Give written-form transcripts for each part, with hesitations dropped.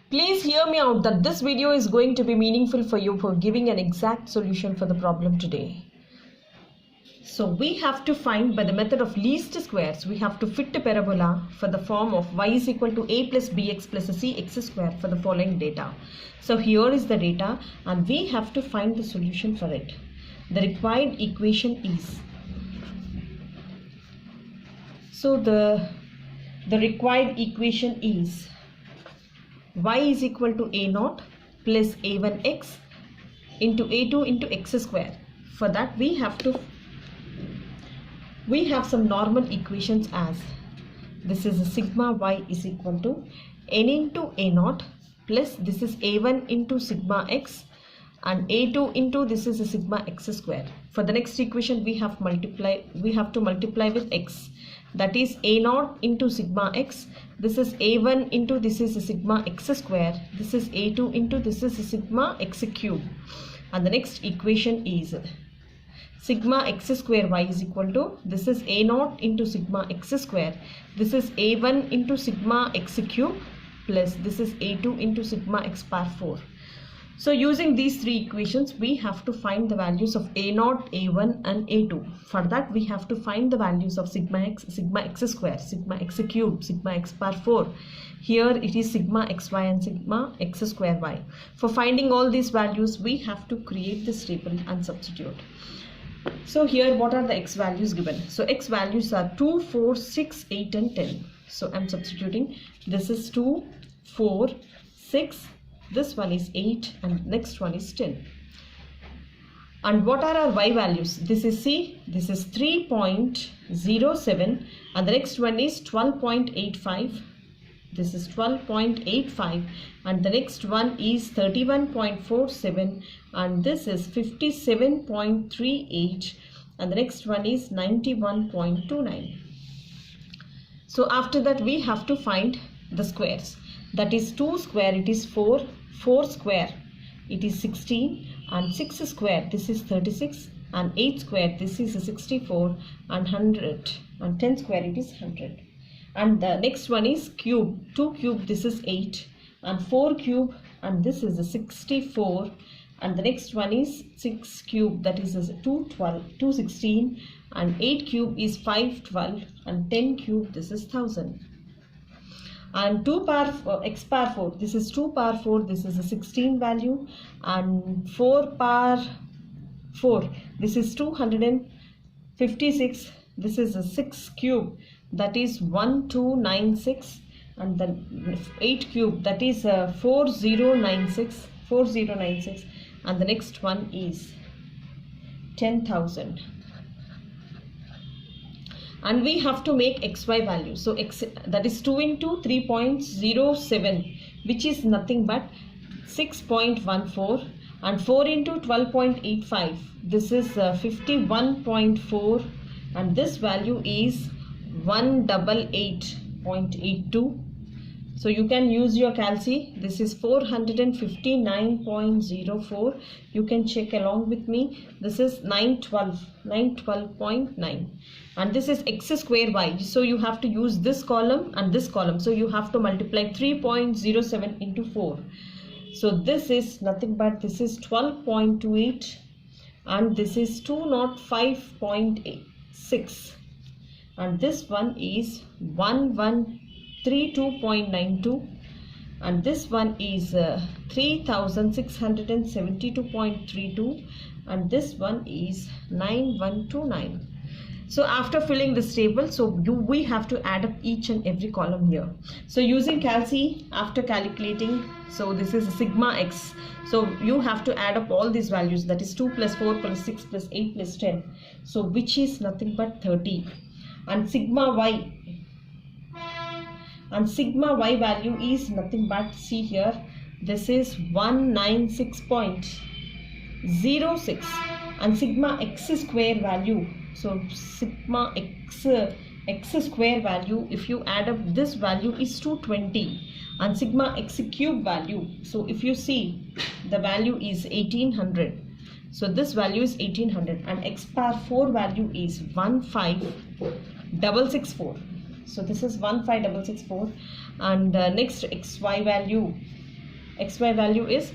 Please hear me out that this video is going to be meaningful for you for giving an exact solution for the problem today. So we have to find by the method of least squares, we have to fit a parabola for the form of y is equal to a plus bx plus c x square for the following data. So here is the data and we have to find the solution for it. The required equation is, so the required equation is y is equal to a naught plus a1x into a2 into x square. For that we have some normal equations as this is a sigma y is equal to n into a naught plus this is a1 into sigma x and a2 into this is a sigma x square. For the next equation we have to multiply with x, that is a naught into sigma x, this is a1 into this is a sigma x square, this is a2 into this is a sigma x cube, and the next equation is sigma x square y is equal to this is a naught into sigma x square, this is a1 into sigma x cube plus this is a2 into sigma x power 4. So using these three equations we have to find the values of a naught, a1 and a2. For that we have to find the values of sigma x square, sigma x cube, sigma x power 4. Here it is sigma xy and sigma x square y. For finding all these values we have to create this table and substitute. So here what are the x values given? So x values are 2, 4, 6, 8 and 10. So I am substituting. This is 2, 4, 6, this one is 8 and next one is 10. And what are our y values? This is C, this is 3.07 and the next one is 12.85. This is 12.85 and the next one is 31.47 and this is 57.38 and the next one is 91.29. So after that we have to find the squares. That is 2 square it is 4, 4 square it is 16 and 6 square this is 36 and 8 square this is 64 and 100 and 10 square it is 100. And the next one is cube, 2 cube this is 8 and 4 cube and this is a 64 and the next one is 6 cube that is 216 and 8 cube is 512 and 10 cube this is 1000. And 2 power x power 4 this is 2 power 4 this is a 16 value and 4 power 4 this is 256 this is a 6 cube that is 1296 and the 8 cube that is 4096 and the next one is 10,000. And we have to make xy value. So x that is 2 into 3.07 which is nothing but 6.14 and 4 into 12.85 this is 51.4 and this value is 188.82. So you can use your calci. This is 459.04. You can check along with me. This is 912.9 and this is x square y. So you have to use this column and this column. So you have to multiply 3.07 into 4. So this is nothing but this is 12.28 and this is 205.6 and this one is 1132.92 and this one is 3672.32 and this one is 9129. So after filling this table, so we have to add up each and every column here. So using calci, after calculating, so this is sigma x. So you have to add up all these values, that is 2 plus 4 plus 6 plus 8 plus 10. So which is nothing but 30. And sigma y. And sigma y value is nothing but, see here, this is 196.06 and sigma x square value. So sigma x square value, if you add up this value is 220 and sigma x cube value. So if you see the value is 1800. So this value is 1800 and x power 4 value is 15664. So this is 15664 and next xy value xy value is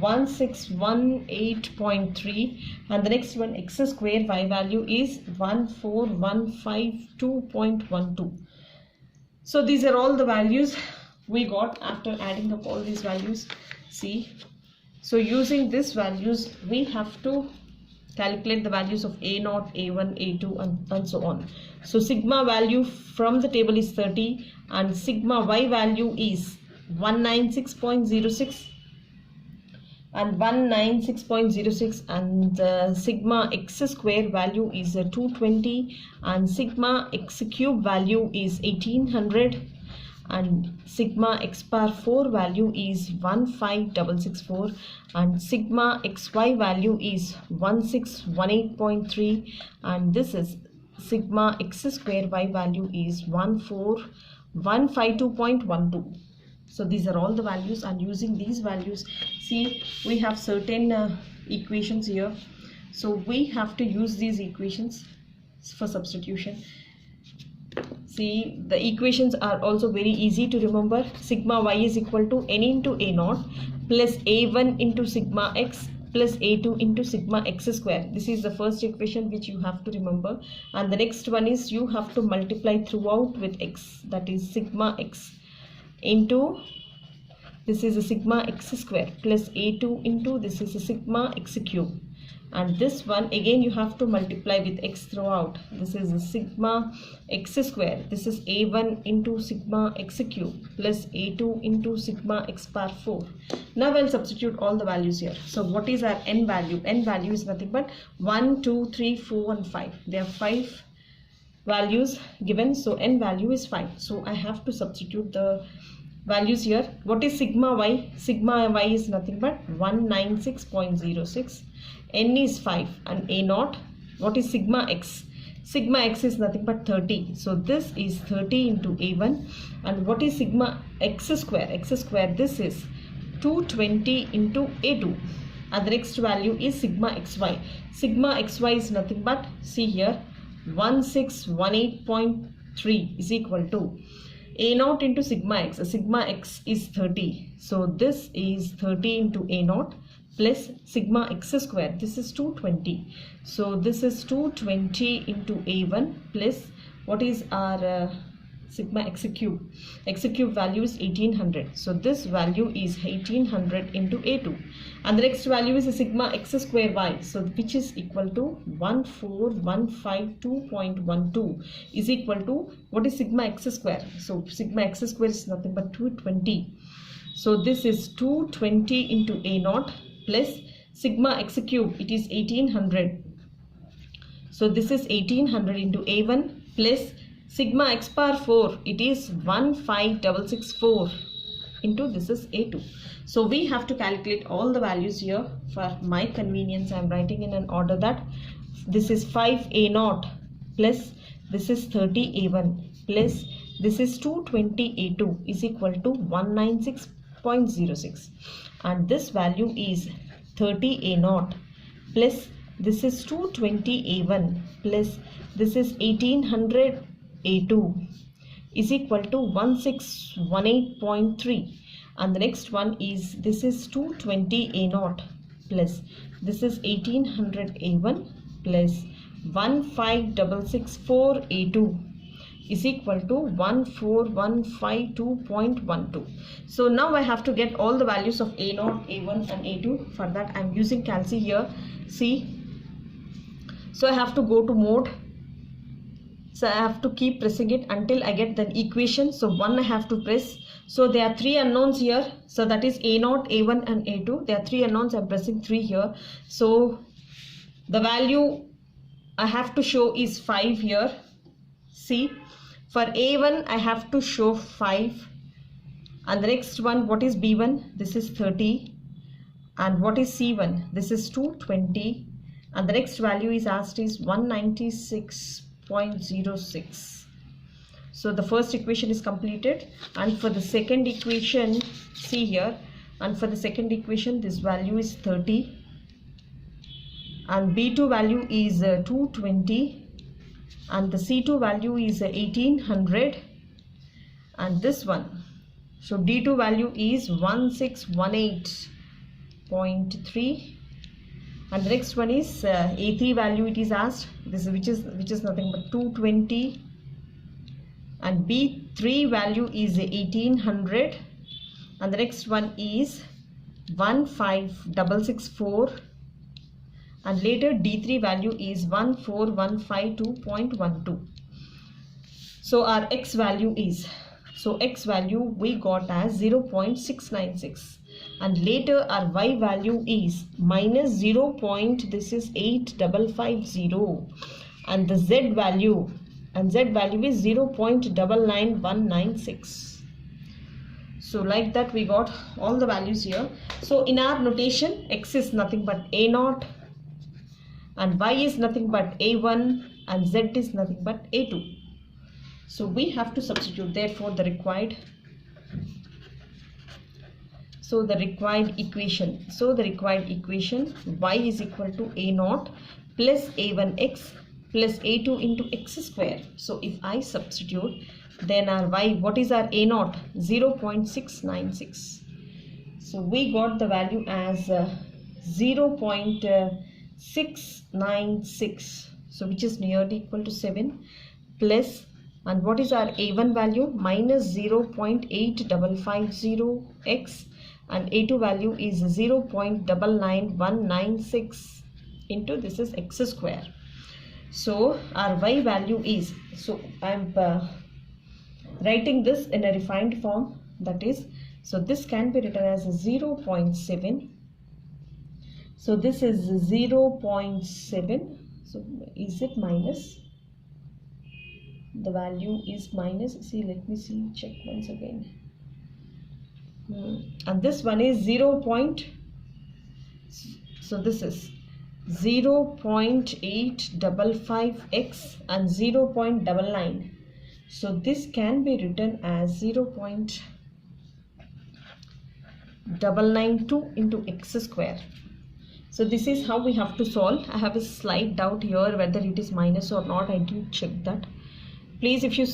1618.3, and the next one x square y value is 14152.12. so these are all the values we got after adding up all these values. See, so using these values we have to calculate the values of a0, a1, a2 and so on. So sigma value from the table is 30 and sigma y value is 196.06 and 196.06, and sigma x square value is 220, and sigma x cube value is 1800, and sigma x bar 4 value is 15664, and sigma xy value is 1618.3, and this is sigma x square y value is 14152.12. so these are all the values, and using these values, see, we have certain equations here, so we have to use these equations for substitution. See, the equations are also very easy to remember. Sigma y is equal to n into a0 plus a1 into sigma x plus a2 into sigma x square. This is the first equation which you have to remember, and the next one is you have to multiply throughout with x, that is sigma x into, this is a sigma x square plus a2 into, this is a sigma x cube, and this one again you have to multiply with x throughout. This is a sigma x square, this is a1 into sigma x cube plus a2 into sigma x bar 4. Now I'll substitute all the values here. So what is our n value? N value is nothing but 1, 2, 3, 4 and 5. There are 5 values given, so n value is 5. So I have to substitute the values here. What is sigma y? Sigma y is nothing but 196.06, n is 5, and a0. What is sigma x? Sigma x is nothing but 30, so this is 30 into a1. And what is sigma x square? X square, this is 220 into a2, and the next value is sigma xy. Sigma xy is nothing but, see here, 1618.3 is equal to a0 into sigma x. Sigma x is 30, so this is 30 into a0 plus sigma x square, this is 220, so this is 220 into a1 plus what is our sigma x cube? X cube value is 1800, so this value is 1800 into a2, and the next value is a sigma x square y, so which is equal to 14152.12 is equal to, what is sigma x square? So sigma x square is nothing but 220, so this is 220 into a0 plus sigma x cube, it is 1800, so this is 1800 into a1 plus sigma x bar 4, it is 15664 into, this is a2. So we have to calculate all the values here. For my convenience, I am writing in an order that this is 5a0 plus this is 30a1 plus this is 220a2 is equal to 196.06, and this value is 30a0 plus this is 220a1 plus this is 1800 a2 is equal to 1618.3, and the next one is, this is 220 a0 plus this is 1800 a1 plus 15664 a2 is equal to 14152.12. so now I have to get all the values of a0, a1 and a2. For that I am using calci here. See, so I have to go to mode. So I have to keep pressing it until I get the equation. So 1 I have to press. So there are 3 unknowns here. So that is a0, a1 and a2. There are 3 unknowns. I am pressing 3 here. So the value I have to show is 5 here. See, for a1 I have to show 5. And the next one, what is b1? This is 30. And what is c1? This is 220. And the next value is asked is 196.06. So the first equation is completed, and for the second equation, see here, and for the second equation this value is 30 and b2 value is 220 and the c2 value is 1800, and this one So D2 value is 1618.3, and the next one is A3 value it is asked, this which is nothing but 220, and B3 value is 1800, and the next one is 15664, and later D3 value is 14152.12. So our X value is, so X value we got as 0.696, and later our Y value is minus 0. This is 8550, and the Z value is 0.99196. So like that we got all the values here. So in our notation, X is nothing but A0, and Y is nothing but A1, and Z is nothing but A2. So we have to substitute therefore the required equation. So the required equation, Y is equal to A0 plus A1x plus A2 into x square. So if I substitute, then our Y, what is our A0? 0.696. So we got the value as 0.696, so which is nearly equal to 7, plus, and what is our A1 value? Minus 0.8550x, and A2 value is 0.99196 into this is x square. So our Y value is, so I am writing this in a refined form, that is, so this can be written as 0.7. So this is 0.7. So is it minus? The value is minus. See, let me see, check once again. And this one is 0. So this is 0.855x and 0.99. So this can be written as 0.992 into x square. So this is how we have to solve. I have a slight doubt here whether it is minus or not. I didn't check that. Please, if you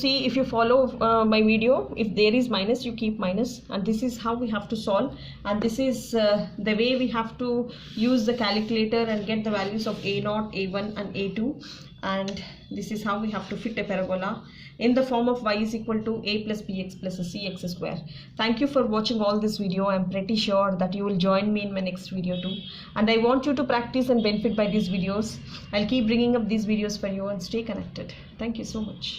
follow my video, if there is minus, you keep minus, and this is how we have to solve, and this is the way we have to use the calculator and get the values of A0, A1 and A2, and this is how we have to fit a parabola in the form of Y is equal to A plus BX plus a CX square. Thank you for watching all this video. I am pretty sure that you will join me in my next video too, and I want you to practice and benefit by these videos. I'll keep bringing up these videos for you, and stay connected. Thank you so much.